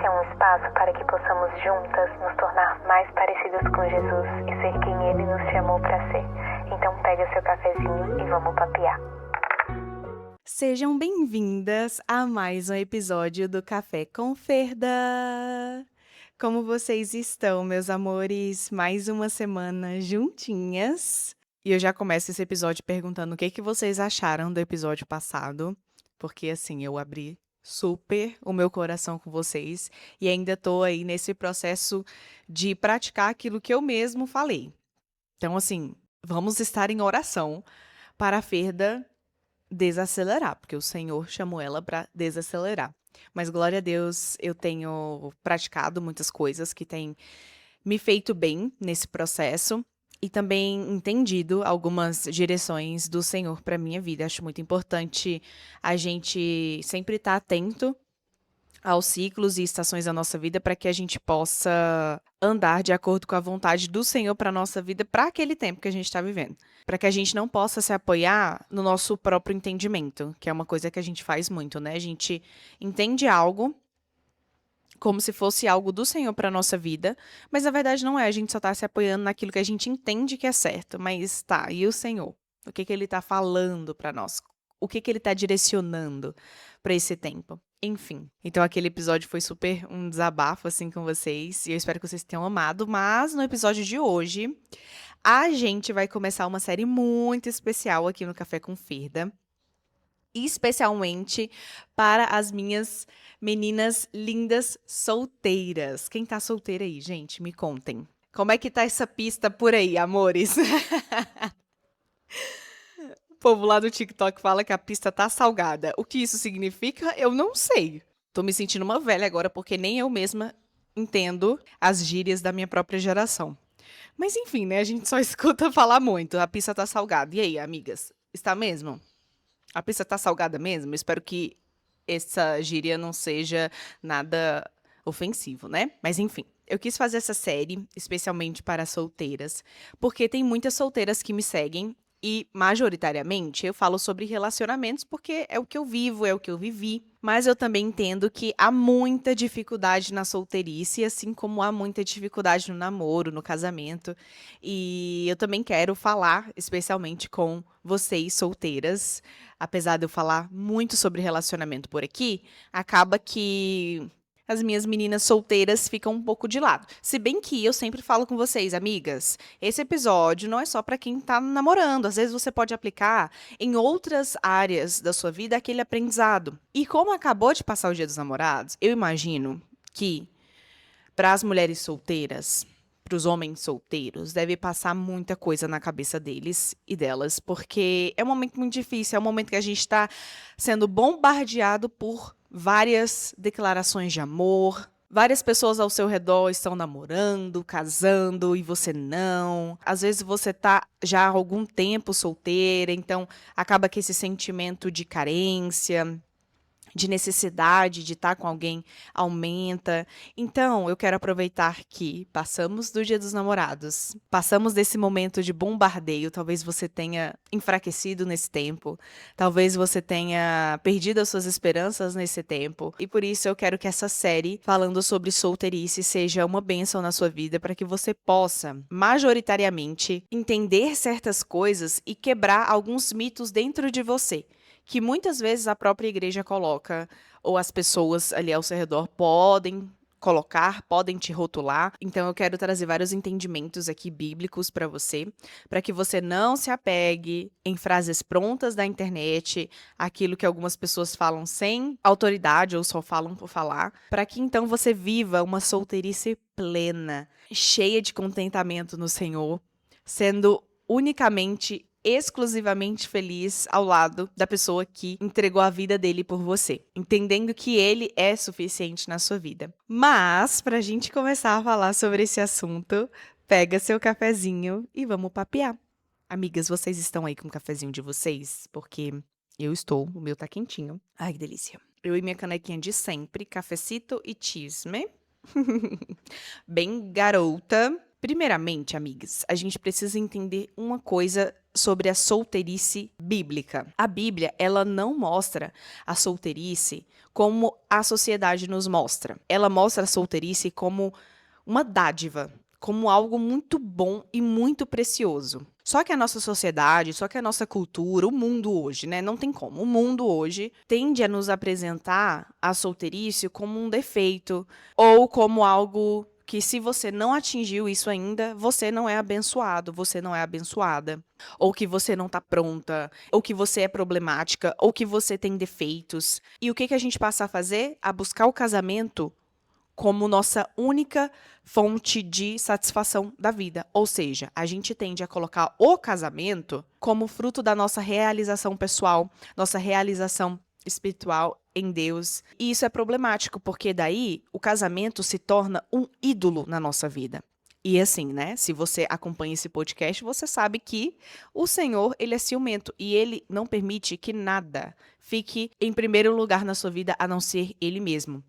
Esse é um espaço para que possamos juntas nos tornar mais parecidas com Jesus e ser quem Ele nos chamou para ser. Então pega seu cafezinho e vamos papear. Sejam bem-vindas a mais um episódio do Café com Ferda. Como vocês estão, meus amores? Mais uma semana juntinhas. E eu já começo esse episódio perguntando o que vocês acharam do episódio passado, porque assim, eu abri super o meu coração com vocês e ainda tô aí nesse processo de praticar aquilo que eu mesmo falei. Então, assim, vamos estar em oração para a Ferda desacelerar, porque o Senhor chamou ela para desacelerar. Mas glória a Deus, eu tenho praticado muitas coisas que têm me feito bem nesse processo e também entendido algumas direções do Senhor para minha vida. Acho muito importante a gente sempre estar atento aos ciclos e estações da nossa vida para que a gente possa andar de acordo com a vontade do Senhor para a nossa vida, para aquele tempo que a gente está vivendo. Para que a gente não possa se apoiar no nosso próprio entendimento, que é uma coisa que a gente faz muito, né? A gente entende algo como se fosse algo do Senhor para a nossa vida, mas na verdade não é, a gente só está se apoiando naquilo que a gente entende que é certo, mas tá, e o Senhor? O que Ele está falando para nós? O que Ele está direcionando para esse tempo? Enfim, então aquele episódio foi super um desabafo assim com vocês, e eu espero que vocês tenham amado, mas no episódio de hoje, a gente vai começar uma série muito especial aqui no Café com Ferda, especialmente para as minhas meninas lindas solteiras. Quem tá solteira aí, gente? Me contem. Como é que tá essa pista por aí, amores? O povo lá do TikTok fala que a pista tá salgada. O que isso significa, eu não sei. Tô me sentindo uma velha agora porque nem eu mesma entendo as gírias da minha própria geração. Mas enfim, né? A gente só escuta falar muito. A pista tá salgada. E aí, amigas? Está mesmo? A pista tá salgada mesmo? Espero que essa gíria não seja nada ofensivo, né? Mas enfim, eu quis fazer essa série especialmente para solteiras, porque tem muitas solteiras que me seguem e, majoritariamente, eu falo sobre relacionamentos porque é o que eu vivo, é o que eu vivi. Mas eu também entendo que há muita dificuldade na solteirice, assim como há muita dificuldade no namoro, no casamento. E eu também quero falar, especialmente com vocês solteiras, apesar de eu falar muito sobre relacionamento por aqui, acaba que as minhas meninas solteiras ficam um pouco de lado. Se bem que eu sempre falo com vocês, amigas, esse episódio não é só para quem tá namorando. Às vezes você pode aplicar em outras áreas da sua vida aquele aprendizado. E como acabou de passar o Dia dos Namorados, eu imagino que para as mulheres solteiras, para os homens solteiros, deve passar muita coisa na cabeça deles e delas, porque é um momento muito difícil, é um momento que a gente está sendo bombardeado por várias declarações de amor. Várias pessoas ao seu redor estão namorando, casando e você não. Às vezes você tá já há algum tempo solteira, então acaba que esse sentimento de carência, de necessidade de estar com alguém aumenta. Então, eu quero aproveitar que passamos do Dia dos Namorados, passamos desse momento de bombardeio, talvez você tenha enfraquecido nesse tempo, talvez você tenha perdido as suas esperanças nesse tempo, e por isso eu quero que essa série falando sobre solteirice seja uma bênção na sua vida para que você possa, majoritariamente, entender certas coisas e quebrar alguns mitos dentro de você que muitas vezes a própria igreja coloca, ou as pessoas ali ao seu redor podem colocar, podem te rotular. Então eu quero trazer vários entendimentos aqui bíblicos para que você não se apegue em frases prontas da internet, aquilo que algumas pessoas falam sem autoridade ou só falam por falar, para que então você viva uma solteirice plena, cheia de contentamento no Senhor, sendo unicamente exclusivamente feliz ao lado da pessoa que entregou a vida dele por você, entendendo que ele é suficiente na sua vida. Mas, pra gente começar a falar sobre esse assunto, pega seu cafezinho e vamos papear. Amigas, vocês estão aí com o cafezinho de vocês? Porque eu estou, o meu tá quentinho. Ai, que delícia. Eu e minha canequinha de sempre, cafecito e chisme. Bem garota. Primeiramente, amigas, a gente precisa entender uma coisa sobre a solteirice bíblica. A Bíblia, ela não mostra a solteirice como a sociedade nos mostra. Ela mostra a solteirice como uma dádiva, como algo muito bom e muito precioso. Só que a nossa sociedade, só que a nossa cultura, o mundo hoje, né? Não tem como. O mundo hoje tende a nos apresentar a solteirice como um defeito ou como algo que, se você não atingiu isso ainda, você não é abençoado, você não é abençoada. Ou que você não está pronta, ou que você é problemática, ou que você tem defeitos. E o que a gente passa a fazer? A buscar o casamento como nossa única fonte de satisfação da vida. Ou seja, a gente tende a colocar o casamento como fruto da nossa realização pessoal, nossa realização espiritual em Deus. E isso é problemático, porque daí o casamento se torna um ídolo na nossa vida. E assim, né? Se você acompanha esse podcast, você sabe que o Senhor, ele é ciumento e ele não permite que nada fique em primeiro lugar na sua vida a não ser ele mesmo.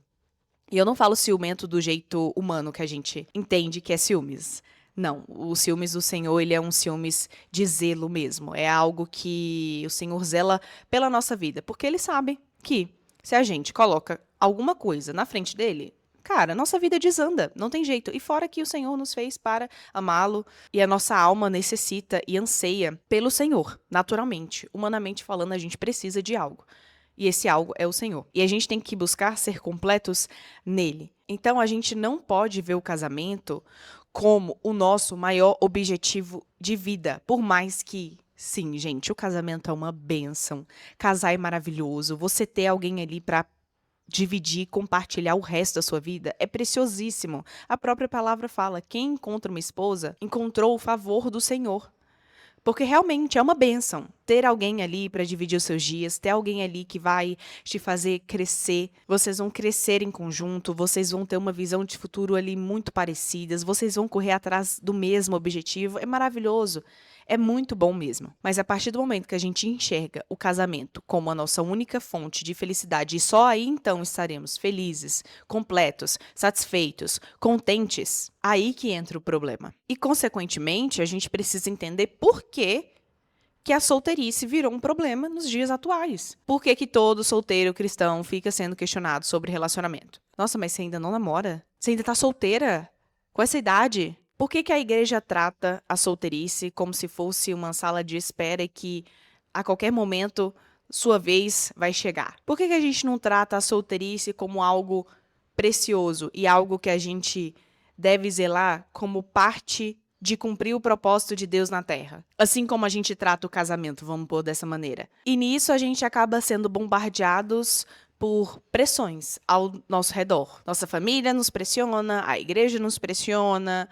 E eu não falo ciumento do jeito humano que a gente entende que é ciúmes. Não, o ciúmes do Senhor, ele é um ciúmes de zelo mesmo. É algo que o Senhor zela pela nossa vida. Porque ele sabe que se a gente coloca alguma coisa na frente dele, cara, nossa vida desanda, não tem jeito. E fora que o Senhor nos fez para amá-lo e a nossa alma necessita e anseia pelo Senhor, naturalmente. Humanamente falando, a gente precisa de algo. E esse algo é o Senhor. E a gente tem que buscar ser completos nele. Então, a gente não pode ver o casamento como o nosso maior objetivo de vida. Por mais que, sim, gente, o casamento é uma bênção. Casar é maravilhoso. Você ter alguém ali para dividir, compartilhar o resto da sua vida é preciosíssimo. A própria palavra fala: quem encontra uma esposa encontrou o favor do Senhor. Porque realmente é uma bênção ter alguém ali para dividir os seus dias, ter alguém ali que vai te fazer crescer. Vocês vão crescer em conjunto, vocês vão ter uma visão de futuro ali muito parecidas, vocês vão correr atrás do mesmo objetivo. É maravilhoso. É muito bom mesmo. Mas a partir do momento que a gente enxerga o casamento como a nossa única fonte de felicidade, e só aí então estaremos felizes, completos, satisfeitos, contentes, aí que entra o problema. E, consequentemente, a gente precisa entender por que a solteirice virou um problema nos dias atuais. Por que todo solteiro cristão fica sendo questionado sobre relacionamento? Nossa, mas você ainda não namora? Você ainda tá solteira? Com essa idade? Por que a igreja trata a solteirice como se fosse uma sala de espera e que a qualquer momento sua vez vai chegar? Por que a gente não trata a solteirice como algo precioso e algo que a gente deve zelar como parte de cumprir o propósito de Deus na Terra? Assim como a gente trata o casamento, vamos pôr dessa maneira. E nisso a gente acaba sendo bombardeados por pressões ao nosso redor. Nossa família nos pressiona, a igreja nos pressiona,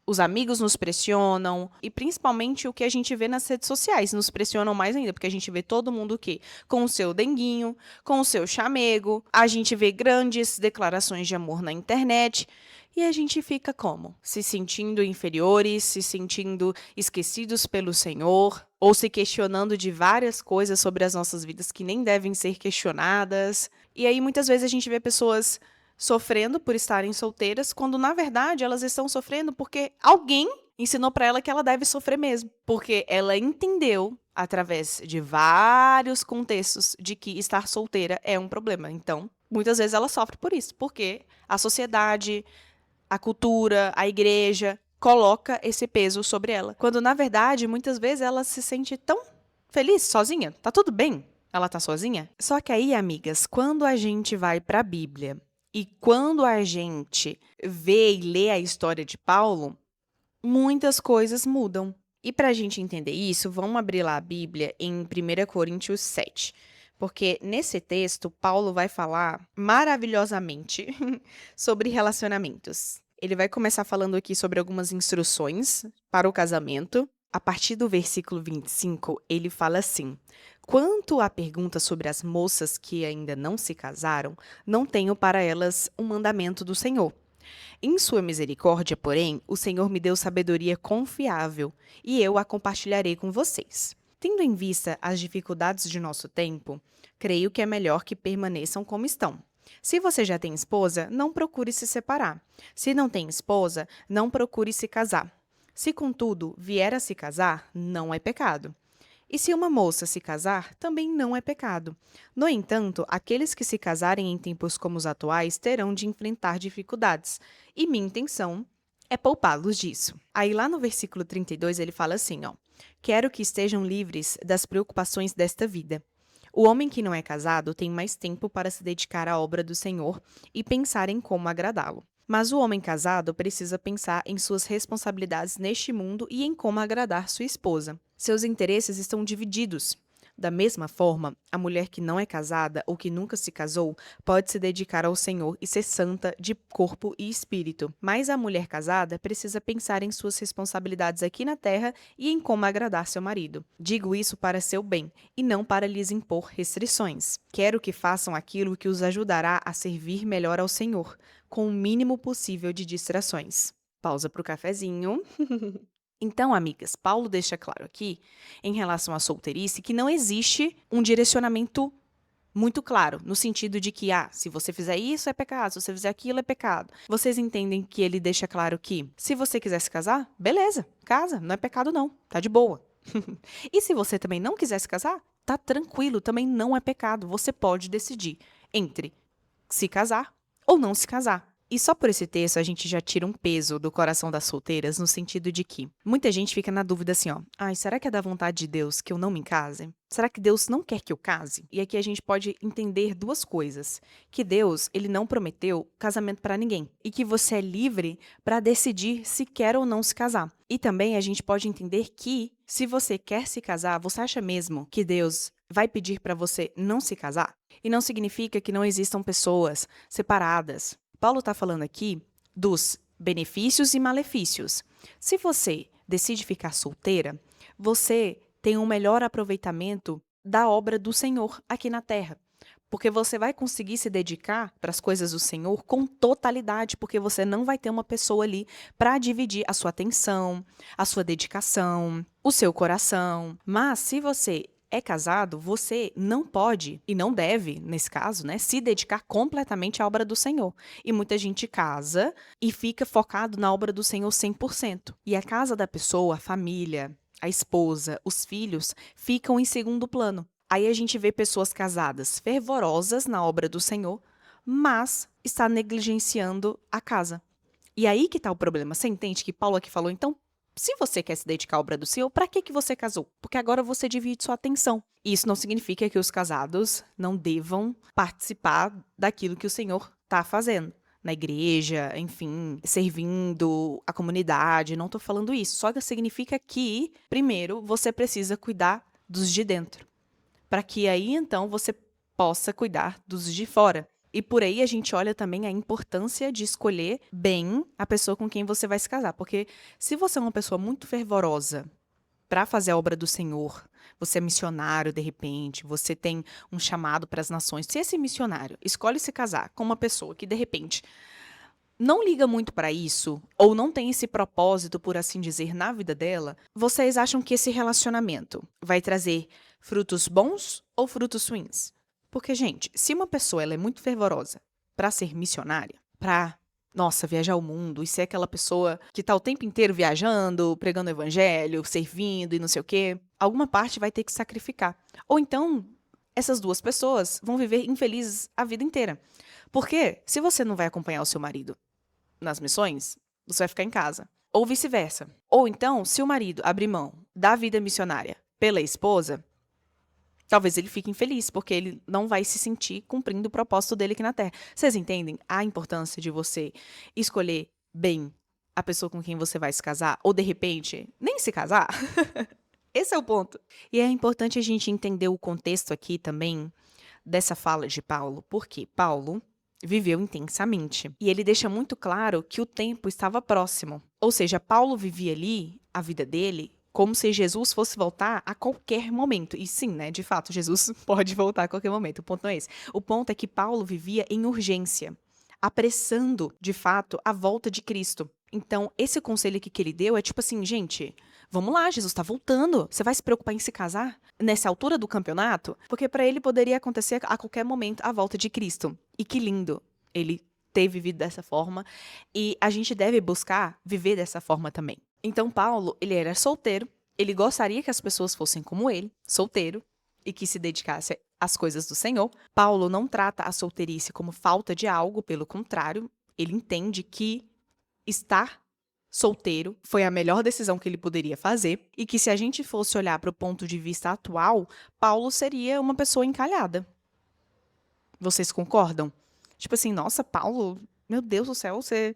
os amigos nos pressionam, e principalmente o que a gente vê nas redes sociais nos pressionam mais ainda, porque a gente vê todo mundo o quê? Com o seu denguinho, com o seu chamego, a gente vê grandes declarações de amor na internet, e a gente fica como? Se sentindo inferiores, se sentindo esquecidos pelo Senhor, ou se questionando de várias coisas sobre as nossas vidas que nem devem ser questionadas. E aí muitas vezes a gente vê pessoas sofrendo por estarem solteiras, quando na verdade elas estão sofrendo porque alguém ensinou para ela que ela deve sofrer mesmo, porque ela entendeu através de vários contextos de que estar solteira é um problema. Então, muitas vezes ela sofre por isso, porque a sociedade, a cultura, a igreja coloca esse peso sobre ela, quando na verdade muitas vezes ela se sente tão feliz sozinha, tá tudo bem. Ela tá sozinha? Só que aí, amigas, quando a gente vai para a Bíblia e quando a gente vê e lê a história de Paulo, muitas coisas mudam. E para a gente entender isso, vamos abrir lá a Bíblia em 1 Coríntios 7. Porque nesse texto, Paulo vai falar maravilhosamente sobre relacionamentos. Ele vai começar falando aqui sobre algumas instruções para o casamento. A partir do versículo 25, ele fala assim: quanto à pergunta sobre as moças que ainda não se casaram, não tenho para elas um mandamento do Senhor. Em sua misericórdia, porém, o Senhor me deu sabedoria confiável, e eu a compartilharei com vocês. Tendo em vista as dificuldades de nosso tempo, creio que é melhor que permaneçam como estão. Se você já tem esposa, não procure se separar. Se não tem esposa, não procure se casar. Se, contudo, vier a se casar, não é pecado. E se uma moça se casar, também não é pecado. No entanto, aqueles que se casarem em tempos como os atuais terão de enfrentar dificuldades, e minha intenção é poupá-los disso. Aí lá no versículo 32 ele fala assim, ó: quero que estejam livres das preocupações desta vida. O homem que não é casado tem mais tempo para se dedicar à obra do Senhor e pensar em como agradá-lo. Mas o homem casado precisa pensar em suas responsabilidades neste mundo e em como agradar sua esposa. Seus interesses estão divididos. Da mesma forma, a mulher que não é casada ou que nunca se casou pode se dedicar ao Senhor e ser santa de corpo e espírito. Mas a mulher casada precisa pensar em suas responsabilidades aqui na terra e em como agradar seu marido. Digo isso para seu bem e não para lhes impor restrições. Quero que façam aquilo que os ajudará a servir melhor ao Senhor, com o mínimo possível de distrações. Pausa para o cafezinho. Então, amigas, Paulo deixa claro aqui, em relação à solteirice, que não existe um direcionamento muito claro, no sentido de que, se você fizer isso é pecado, se você fizer aquilo é pecado. Vocês entendem que ele deixa claro que, se você quiser se casar, beleza, casa, não é pecado não, tá de boa. E se você também não quiser se casar, tá tranquilo, também não é pecado. Você pode decidir entre se casar ou não se casar. E só por esse texto a gente já tira um peso do coração das solteiras, no sentido de que muita gente fica na dúvida assim, ó: ai, será que é da vontade de Deus que eu não me case? Será que Deus não quer que eu case? E aqui a gente pode entender duas coisas: que Deus, ele não prometeu casamento para ninguém e que você é livre para decidir se quer ou não se casar. E também a gente pode entender que, se você quer se casar, você acha mesmo que Deus vai pedir para você não se casar? E não significa que não existam pessoas separadas. Paulo está falando aqui dos benefícios e malefícios. Se você decide ficar solteira, você tem um melhor aproveitamento da obra do Senhor aqui na terra. Porque você vai conseguir se dedicar para as coisas do Senhor com totalidade, porque você não vai ter uma pessoa ali para dividir a sua atenção, a sua dedicação, o seu coração. Mas se você é casado, você não pode e não deve, nesse caso, né, se dedicar completamente à obra do Senhor. E muita gente casa e fica focado na obra do Senhor 100%. E a casa da pessoa, a família, a esposa, os filhos ficam em segundo plano. Aí a gente vê pessoas casadas fervorosas na obra do Senhor, mas está negligenciando a casa. E aí que está o problema. Você entende que Paulo aqui falou, então, se você quer se dedicar à obra do Senhor, para que você casou? Porque agora você divide sua atenção. E isso não significa que os casados não devam participar daquilo que o Senhor está fazendo. Na igreja, enfim, servindo a comunidade, não estou falando isso. Só que significa que, primeiro, você precisa cuidar dos de dentro. Para que aí, então, você possa cuidar dos de fora. E por aí a gente olha também a importância de escolher bem a pessoa com quem você vai se casar. Porque se você é uma pessoa muito fervorosa para fazer a obra do Senhor, você é missionário de repente, você tem um chamado para as nações. Se esse missionário escolhe se casar com uma pessoa que de repente não liga muito para isso, ou não tem esse propósito, por assim dizer, na vida dela, vocês acham que esse relacionamento vai trazer frutos bons ou frutos ruins? Porque, gente, se uma pessoa ela é muito fervorosa para ser missionária, para, nossa, viajar o mundo e ser aquela pessoa que tá o tempo inteiro viajando, pregando o evangelho, servindo e não sei o quê, alguma parte vai ter que sacrificar. Ou então, essas duas pessoas vão viver infelizes a vida inteira. Porque se você não vai acompanhar o seu marido nas missões, você vai ficar em casa. Ou vice-versa. Ou então, se o marido abrir mão da vida missionária pela esposa, talvez ele fique infeliz, porque ele não vai se sentir cumprindo o propósito dele aqui na Terra. Vocês entendem a importância de você escolher bem a pessoa com quem você vai se casar? Ou, de repente, nem se casar? Esse é o ponto. E é importante a gente entender o contexto aqui também dessa fala de Paulo, porque Paulo viveu intensamente. E ele deixa muito claro que o tempo estava próximo. Ou seja, Paulo vivia ali a vida dele como se Jesus fosse voltar a qualquer momento. E sim, né, de fato, Jesus pode voltar a qualquer momento. O ponto não é esse. O ponto é que Paulo vivia em urgência, apressando, de fato, a volta de Cristo. Então, esse conselho aqui que ele deu é tipo assim, gente, vamos lá, Jesus está voltando. Você vai se preocupar em se casar nessa altura do campeonato? Porque para ele poderia acontecer a qualquer momento a volta de Cristo. E que lindo ele ter vivido dessa forma. E a gente deve buscar viver dessa forma também. Então Paulo, ele era solteiro, ele gostaria que as pessoas fossem como ele, solteiro, e que se dedicasse às coisas do Senhor. Paulo não trata a solteirice como falta de algo, pelo contrário, ele entende que estar solteiro foi a melhor decisão que ele poderia fazer e que se a gente fosse olhar para o ponto de vista atual, Paulo seria uma pessoa encalhada. Vocês concordam? Tipo assim, nossa, Paulo, meu Deus do céu, você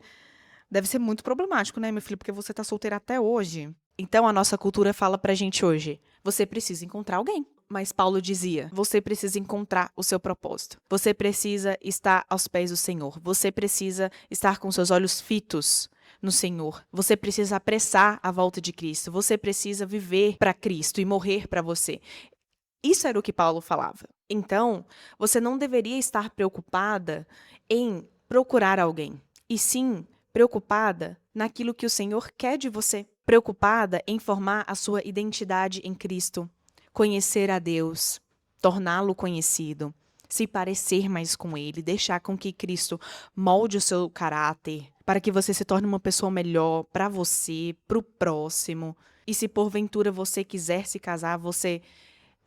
deve ser muito problemático, né, meu filho, porque você tá solteiro até hoje. Então a nossa cultura fala pra gente hoje, você precisa encontrar alguém. Mas Paulo dizia, você precisa encontrar o seu propósito. Você precisa estar aos pés do Senhor. Você precisa estar com seus olhos fitos no Senhor. Você precisa apressar a volta de Cristo. Você precisa viver para Cristo e morrer para você. Isso era o que Paulo falava. Então, você não deveria estar preocupada em procurar alguém, e sim preocupada naquilo que o Senhor quer de você, preocupada em formar a sua identidade em Cristo, conhecer a Deus, torná-lo conhecido, se parecer mais com Ele, deixar com que Cristo molde o seu caráter, para que você se torne uma pessoa melhor para você, para o próximo. E se porventura você quiser se casar, você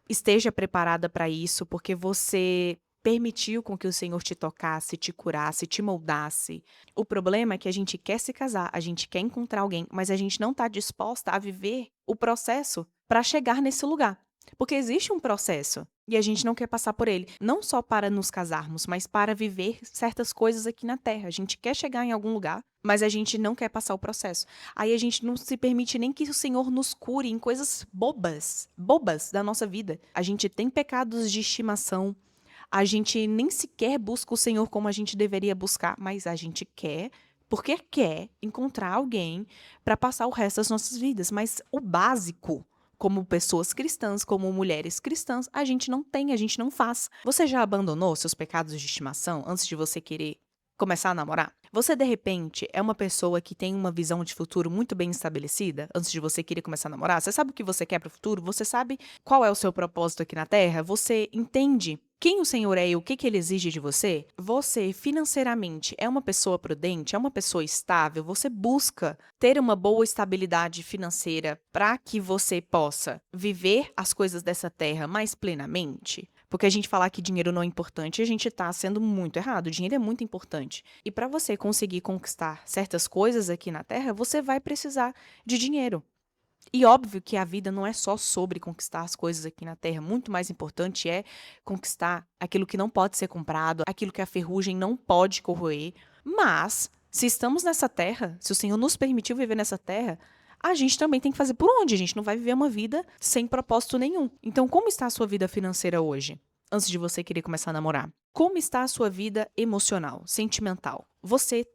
esteja preparada para isso, porque você permitiu com que o Senhor te tocasse, te curasse, te moldasse. O problema é que a gente quer se casar, a gente quer encontrar alguém, mas a gente não está disposta a viver o processo para chegar nesse lugar. Porque existe um processo e a gente não quer passar por ele, não só para nos casarmos, mas para viver certas coisas aqui na Terra. A gente quer chegar em algum lugar, mas a gente não quer passar o processo. Aí a gente não se permite nem que o Senhor nos cure em coisas bobas, bobas da nossa vida. A gente tem pecados de estimação, a gente nem sequer busca o Senhor como a gente deveria buscar, mas a gente quer, porque quer encontrar alguém para passar o resto das nossas vidas. Mas o básico, como pessoas cristãs, como mulheres cristãs, a gente não tem, a gente não faz. Você já abandonou seus pecados de estimação antes de você querer começar a namorar? Você, de repente, é uma pessoa que tem uma visão de futuro muito bem estabelecida antes de você querer começar a namorar? Você sabe o que você quer para o futuro? Você sabe qual é o seu propósito aqui na Terra? Você entende quem o Senhor é e o que Ele exige de você? Você, financeiramente, é uma pessoa prudente? É uma pessoa estável? Você busca ter uma boa estabilidade financeira para que você possa viver as coisas dessa terra mais plenamente? Porque a gente falar que dinheiro não é importante, a gente está sendo muito errado. O dinheiro é muito importante. E para você conseguir conquistar certas coisas aqui na Terra, você vai precisar de dinheiro. E óbvio que a vida não é só sobre conquistar as coisas aqui na Terra. Muito mais importante é conquistar aquilo que não pode ser comprado, aquilo que a ferrugem não pode corroer. Mas, se estamos nessa Terra, se o Senhor nos permitiu viver nessa Terra, a gente também tem que fazer por onde? A gente não vai viver uma vida sem propósito nenhum. Então, como está a sua vida financeira hoje? Antes de você querer começar a namorar. Como está a sua vida emocional, sentimental? Você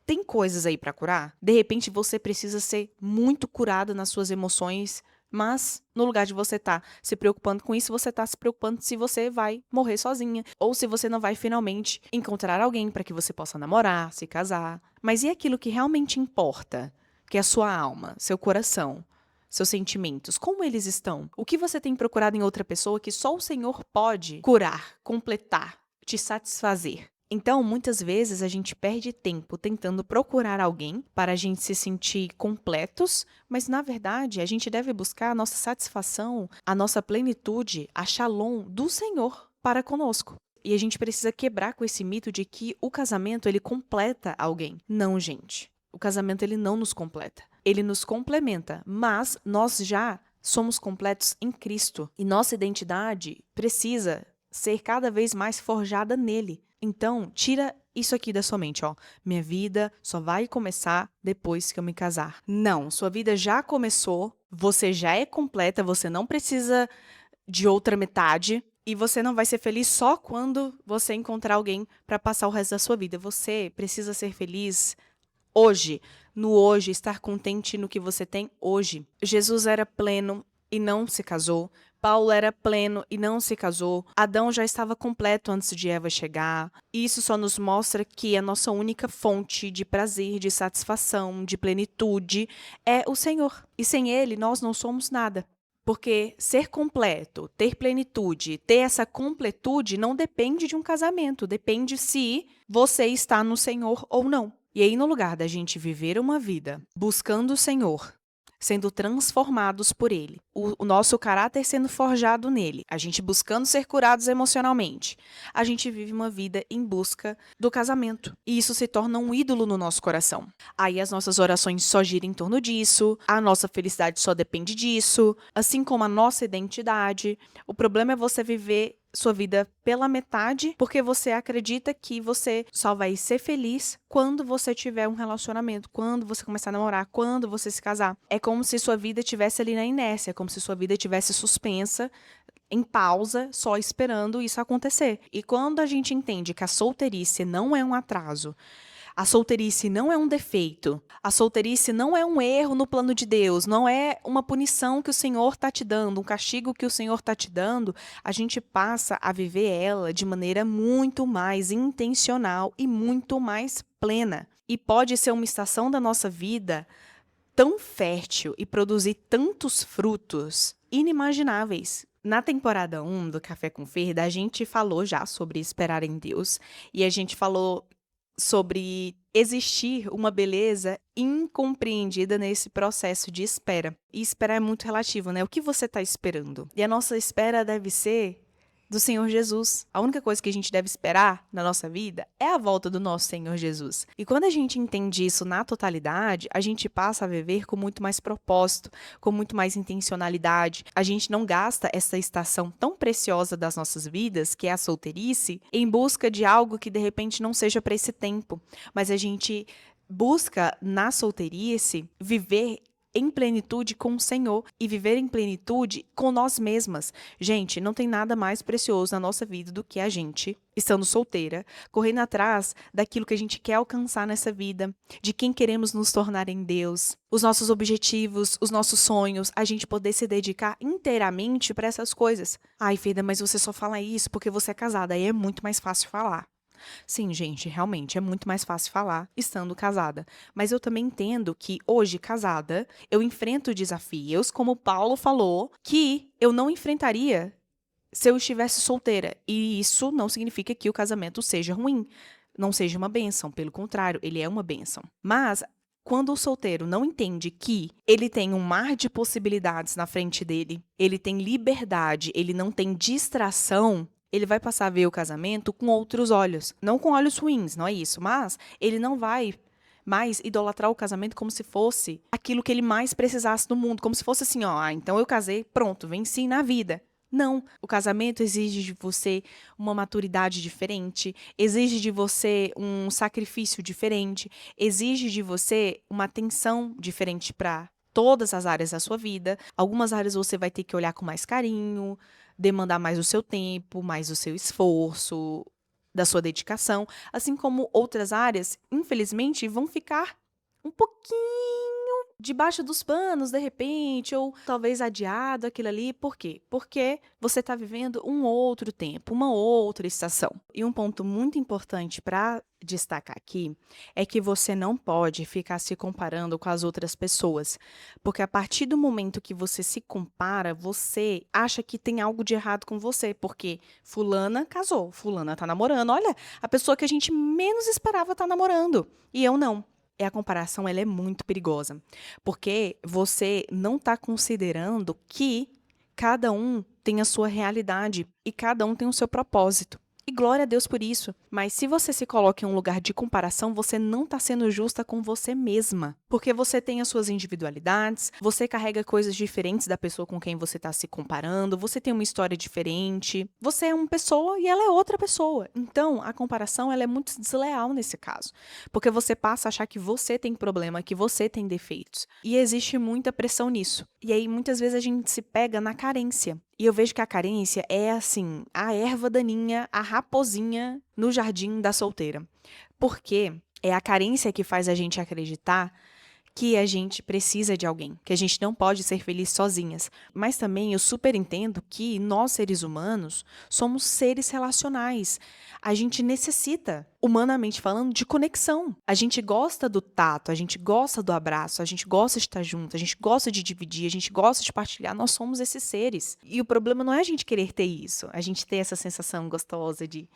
tem coisas aí pra curar? De repente você precisa ser muito curado nas suas emoções, mas no lugar de você estar se preocupando com isso, você está se preocupando se você vai morrer sozinha ou se você não vai finalmente encontrar alguém para que você possa namorar, se casar. Mas e aquilo que realmente importa? Que é a sua alma, seu coração, seus sentimentos, como eles estão? O que você tem procurado em outra pessoa que só o Senhor pode curar, completar, te satisfazer? Então, muitas vezes a gente perde tempo tentando procurar alguém para a gente se sentir completos, mas na verdade a gente deve buscar a nossa satisfação, a nossa plenitude, a shalom do Senhor para conosco. E a gente precisa quebrar com esse mito de que o casamento ele completa alguém. Não, gente. O casamento ele não nos completa. Ele nos complementa, mas nós já somos completos em Cristo e nossa identidade precisa ser cada vez mais forjada nele. Então, tira isso aqui da sua mente, ó. Minha vida só vai começar depois que eu me casar. Não, sua vida já começou, você já é completa, você não precisa de outra metade e você não vai ser feliz só quando você encontrar alguém para passar o resto da sua vida. Você precisa ser feliz hoje, no hoje, estar contente no que você tem hoje. Jesus era pleno e não se casou. Paulo era pleno e não se casou. Adão já estava completo antes de Eva chegar. E isso só nos mostra que a nossa única fonte de prazer, de satisfação, de plenitude é o Senhor. E sem Ele, nós não somos nada. Porque ser completo, ter plenitude, ter essa completude não depende de um casamento. Depende se você está no Senhor ou não. E aí, no lugar da gente viver uma vida buscando o Senhor, sendo transformados por ele, o nosso caráter sendo forjado nele, a gente buscando ser curados emocionalmente, a gente vive uma vida em busca do casamento. E isso se torna um ídolo no nosso coração. Aí as nossas orações só giram em torno disso, a nossa felicidade só depende disso, assim como a nossa identidade. O problema é você viver sua vida pela metade, porque você acredita que você só vai ser feliz quando você tiver um relacionamento, quando você começar a namorar, quando você se casar. É como se sua vida estivesse ali na inércia, como se sua vida estivesse suspensa, em pausa, só esperando isso acontecer. E quando a gente entende que a solteirice não é um atraso, a solteirice não é um defeito. A solteirice não é um erro no plano de Deus, não é uma punição que o Senhor está te dando, um castigo que o Senhor está te dando. A gente passa a viver ela de maneira muito mais intencional e muito mais plena. E pode ser uma estação da nossa vida tão fértil e produzir tantos frutos inimagináveis. Na temporada 1 do Café com Ferda, a gente falou já sobre esperar em Deus e a gente falou sobre existir uma beleza incompreendida nesse processo de espera. E esperar é muito relativo, né? O que você está esperando? E a nossa espera deve ser do Senhor Jesus. A única coisa que a gente deve esperar na nossa vida é a volta do nosso Senhor Jesus. E quando a gente entende isso na totalidade, a gente passa a viver com muito mais propósito, com muito mais intencionalidade. A gente não gasta essa estação tão preciosa das nossas vidas, que é a solteirice, em busca de algo que de repente não seja para esse tempo. Mas a gente busca na solteirice viver em plenitude com o Senhor e viver em plenitude com nós mesmas. Gente, não tem nada mais precioso na nossa vida do que a gente, estando solteira, correndo atrás daquilo que a gente quer alcançar nessa vida, de quem queremos nos tornar em Deus, os nossos objetivos, os nossos sonhos, a gente poder se dedicar inteiramente para essas coisas. Ai, Feda, mas você só fala isso porque você é casada, aí é muito mais fácil falar. Sim, gente, realmente é muito mais fácil falar estando casada. Mas eu também entendo que hoje, casada, eu enfrento desafios, como Paulo falou, que eu não enfrentaria se eu estivesse solteira. E isso não significa que o casamento seja ruim, não seja uma bênção. Pelo contrário, ele é uma bênção. Mas quando o solteiro não entende que ele tem um mar de possibilidades na frente dele, ele tem liberdade, ele não tem distração, ele vai passar a ver o casamento com outros olhos. Não com olhos ruins, não é isso. Mas ele não vai mais idolatrar o casamento como se fosse aquilo que ele mais precisasse no mundo. Como se fosse assim, ó, então eu casei, pronto, venci na vida. Não, o casamento exige de você uma maturidade diferente, exige de você um sacrifício diferente, exige de você uma atenção diferente para todas as áreas da sua vida. Algumas áreas você vai ter que olhar com mais carinho, demandar mais o seu tempo, mais o seu esforço, da sua dedicação, assim como outras áreas, infelizmente, vão ficar um pouquinho debaixo dos panos, de repente, ou talvez adiado aquilo ali. Por quê? Porque você está vivendo um outro tempo, uma outra estação. E um ponto muito importante para destacar aqui é que você não pode ficar se comparando com as outras pessoas, porque a partir do momento que você se compara, você acha que tem algo de errado com você, porque fulana casou, fulana tá namorando, olha, a pessoa que a gente menos esperava tá namorando, e eu não. A comparação, ela é muito perigosa, porque você não está considerando que cada um tem a sua realidade e cada um tem o seu propósito. E glória a Deus por isso. Mas se você se coloca em um lugar de comparação, você não está sendo justa com você mesma. Porque você tem as suas individualidades, você carrega coisas diferentes da pessoa com quem você está se comparando, você tem uma história diferente, você é uma pessoa e ela é outra pessoa. Então, a comparação ela é muito desleal nesse caso. Porque você passa a achar que você tem problema, que você tem defeitos. E existe muita pressão nisso. E aí, muitas vezes, a gente se pega na carência. E eu vejo que a carência é, assim, a erva daninha, a raposinha no jardim da solteira. Porque é a carência que faz a gente acreditar que a gente precisa de alguém, que a gente não pode ser feliz sozinhas. Mas também eu super entendo que nós, seres humanos, somos seres relacionais. A gente necessita, humanamente falando, de conexão. A gente gosta do tato, a gente gosta do abraço, a gente gosta de estar junto, a gente gosta de dividir, a gente gosta de partilhar. Nós somos esses seres. E o problema não é a gente querer ter isso, a gente ter essa sensação gostosa de,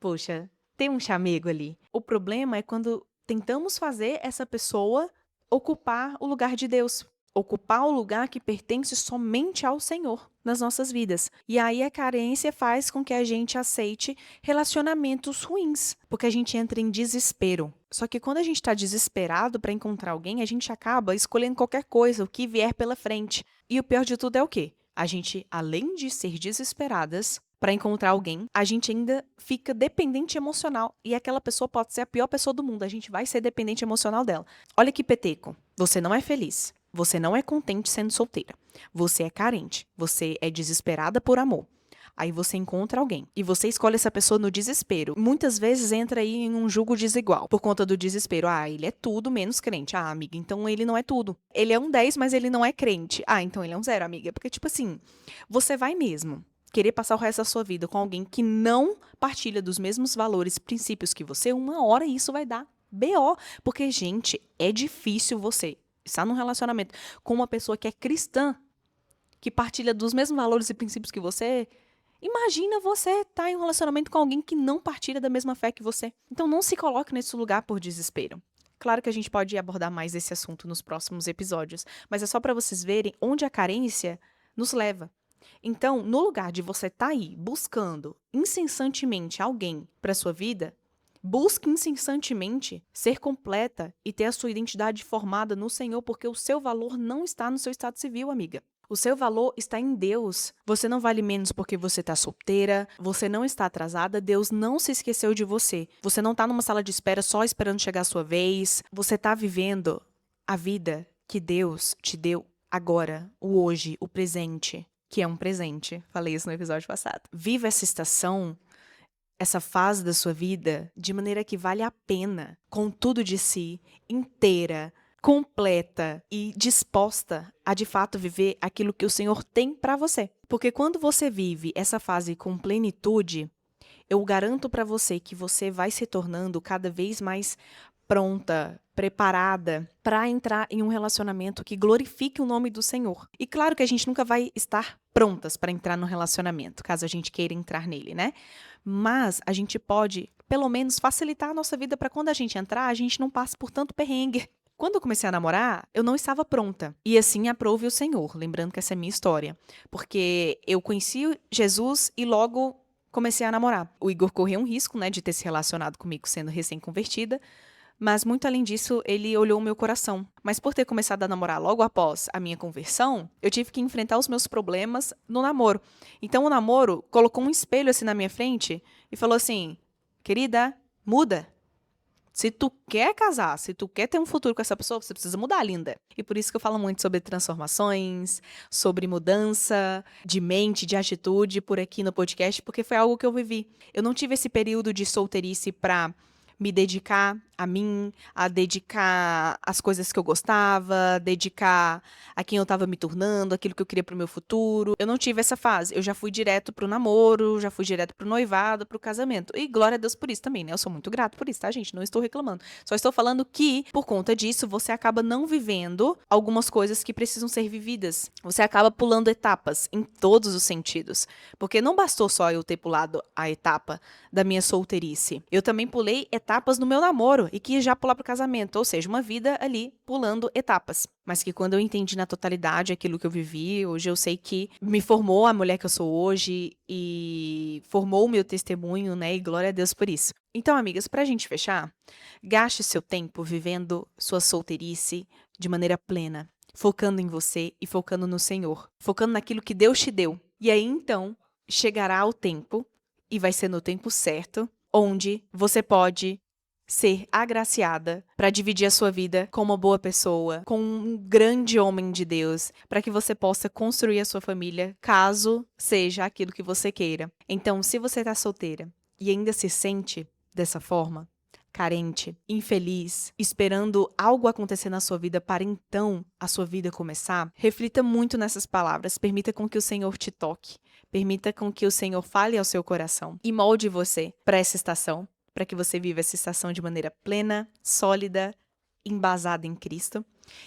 poxa, ter um chamego ali. O problema é quando tentamos fazer essa pessoa ocupar o lugar de Deus. ocupar o lugar que pertence somente ao Senhor nas nossas vidas. E aí a carência faz com que a gente aceite relacionamentos ruins, porque a gente entra em desespero. Só que quando a gente está desesperado para encontrar alguém, a gente acaba escolhendo qualquer coisa, o que vier pela frente. E o pior de tudo é o quê? A gente, além de ser desesperadas para encontrar alguém, a gente ainda fica dependente emocional. E aquela pessoa pode ser a pior pessoa do mundo. A gente vai ser dependente emocional dela. Olha que peteco. Você não é feliz. Você não é contente sendo solteira. Você é carente. Você é desesperada por amor. Aí você encontra alguém e você escolhe essa pessoa no desespero. Muitas vezes entra aí em um julgo desigual por conta do desespero. Ah, ele é tudo menos crente. Ah, amiga, então ele não é tudo. Ele é um 10, mas ele não é crente. Ah, então ele é um 0, amiga. Porque, tipo assim, você vai mesmo querer passar o resto da sua vida com alguém que não partilha dos mesmos valores e princípios que você, uma hora isso vai dar BO. Porque, gente, é difícil você estar num relacionamento com uma pessoa que é cristã, que partilha dos mesmos valores e princípios que você. Imagina você estar em um relacionamento com alguém que não partilha da mesma fé que você. Então não se coloque nesse lugar por desespero. Claro que a gente pode abordar mais esse assunto nos próximos episódios, mas é só para vocês verem onde a carência nos leva. Então, no lugar de você estar aí buscando incessantemente alguém para sua vida, busque incessantemente ser completa e ter a sua identidade formada no Senhor, porque o seu valor não está no seu estado civil, amiga. O seu valor está em Deus. Você não vale menos porque você está solteira, você não está atrasada, Deus não se esqueceu de você. Você não está numa sala de espera só esperando chegar a sua vez. Você está vivendo a vida que Deus te deu agora, o hoje, o presente, que é um presente. Falei isso no episódio passado. Viva essa estação, essa fase da sua vida de maneira que vale a pena, com tudo de si, inteira, completa e disposta a de fato viver aquilo que o Senhor tem para você. Porque quando você vive essa fase com plenitude, eu garanto para você que você vai se tornando cada vez mais pronta, preparada para entrar em um relacionamento que glorifique o nome do Senhor. E claro que a gente nunca vai estar prontas para entrar no relacionamento, caso a gente queira entrar nele, né? Mas a gente pode, pelo menos, facilitar a nossa vida para quando a gente entrar, a gente não passe por tanto perrengue. Quando eu comecei a namorar, eu não estava pronta. E assim aprove o Senhor, lembrando que essa é a minha história. Porque eu conheci Jesus e logo comecei a namorar. O Igor correu um risco, né, de ter se relacionado comigo sendo recém-convertida. Mas, muito além disso, ele olhou o meu coração. Mas por ter começado a namorar logo após a minha conversão, eu tive que enfrentar os meus problemas no namoro. Então, o namoro colocou um espelho assim na minha frente e falou assim, querida, muda. Se tu quer casar, se tu quer ter um futuro com essa pessoa, você precisa mudar, linda. E por isso que eu falo muito sobre transformações, sobre mudança de mente, de atitude por aqui no podcast, porque foi algo que eu vivi. Eu não tive esse período de solteirice pra me dedicar a mim, a dedicar às coisas que eu gostava, dedicar a quem eu estava me tornando, aquilo que eu queria pro meu futuro. Eu não tive essa fase. Eu já fui direto pro namoro, já fui direto pro noivado, pro casamento. E glória a Deus por isso também, né? Eu sou muito grato por isso, tá, gente? Não estou reclamando. Só estou falando que, por conta disso, você acaba não vivendo algumas coisas que precisam ser vividas. Você acaba pulando etapas em todos os sentidos. Porque não bastou só eu ter pulado a etapa da minha solteirice. Eu também pulei etapas no meu namoro e quis já pular pro casamento, ou seja, uma vida ali pulando etapas. Mas que quando eu entendi na totalidade aquilo que eu vivi, hoje eu sei que me formou a mulher que eu sou hoje e formou o meu testemunho, né? E glória a Deus por isso. Então, amigas, pra gente fechar, gaste seu tempo vivendo sua solteirice de maneira plena, focando em você e focando no Senhor, focando naquilo que Deus te deu. E aí, então, chegará o tempo, e vai ser no tempo certo, onde você pode ser agraciada para dividir a sua vida com uma boa pessoa, com um grande homem de Deus, para que você possa construir a sua família, caso seja aquilo que você queira. Então, se você está solteira e ainda se sente dessa forma, carente, infeliz, esperando algo acontecer na sua vida para então a sua vida começar, reflita muito nessas palavras, permita com que o Senhor te toque, permita com que o Senhor fale ao seu coração e molde você para essa estação, para que você viva essa estação de maneira plena, sólida, embasada em Cristo.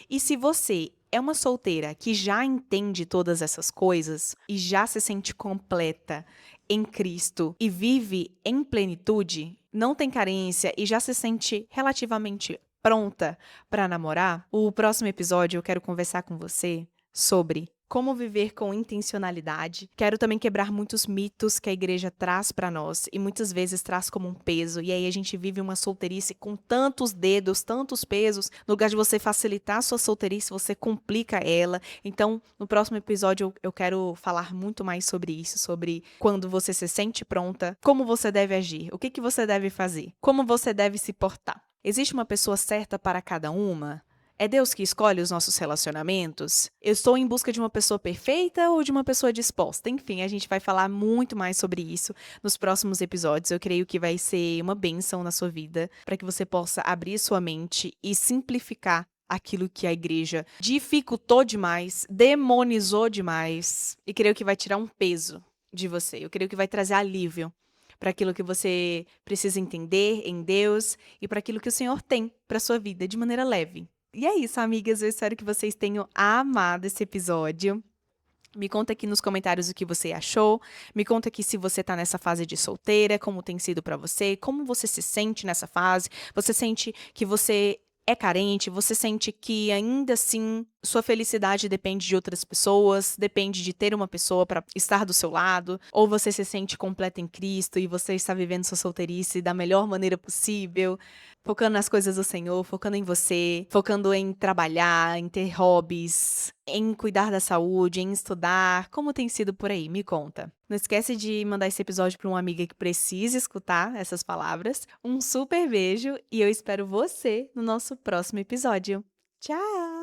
E se você é uma solteira que já entende todas essas coisas e já se sente completa em Cristo e vive em plenitude, não tem carência e já se sente relativamente pronta para namorar, o próximo episódio eu quero conversar com você sobre como viver com intencionalidade. Quero também quebrar muitos mitos que a igreja traz para nós e muitas vezes traz como um peso. E aí a gente vive uma solteirice com tantos dedos, tantos pesos. No lugar de você facilitar a sua solteirice, você complica ela. Então, no próximo episódio eu quero falar muito mais sobre isso, sobre quando você se sente pronta, como você deve agir, o que você deve fazer, como você deve se portar. Existe uma pessoa certa para cada uma? É Deus que escolhe os nossos relacionamentos? Eu estou em busca de uma pessoa perfeita ou de uma pessoa disposta? Enfim, a gente vai falar muito mais sobre isso nos próximos episódios. Eu creio que vai ser uma bênção na sua vida, para que você possa abrir sua mente e simplificar aquilo que a igreja dificultou demais, demonizou demais, e creio que vai tirar um peso de você. Eu creio que vai trazer alívio para aquilo que você precisa entender em Deus e para aquilo que o Senhor tem para sua vida de maneira leve. E é isso, amigas. Eu espero que vocês tenham amado esse episódio. Me conta aqui nos comentários o que você achou. Me conta aqui se você tá nessa fase de solteira, como tem sido pra você, como você se sente nessa fase. Você sente que você é carente? Você sente que ainda assim sua felicidade depende de outras pessoas, depende de ter uma pessoa para estar do seu lado? Ou você se sente completa em Cristo e você está vivendo sua solteirice da melhor maneira possível? Focando nas coisas do Senhor, focando em você, focando em trabalhar, em ter hobbies, em cuidar da saúde, em estudar. Como tem sido por aí? Me conta. Não esquece de mandar esse episódio para uma amiga que precisa escutar essas palavras. Um super beijo e eu espero você no nosso próximo episódio. Tchau!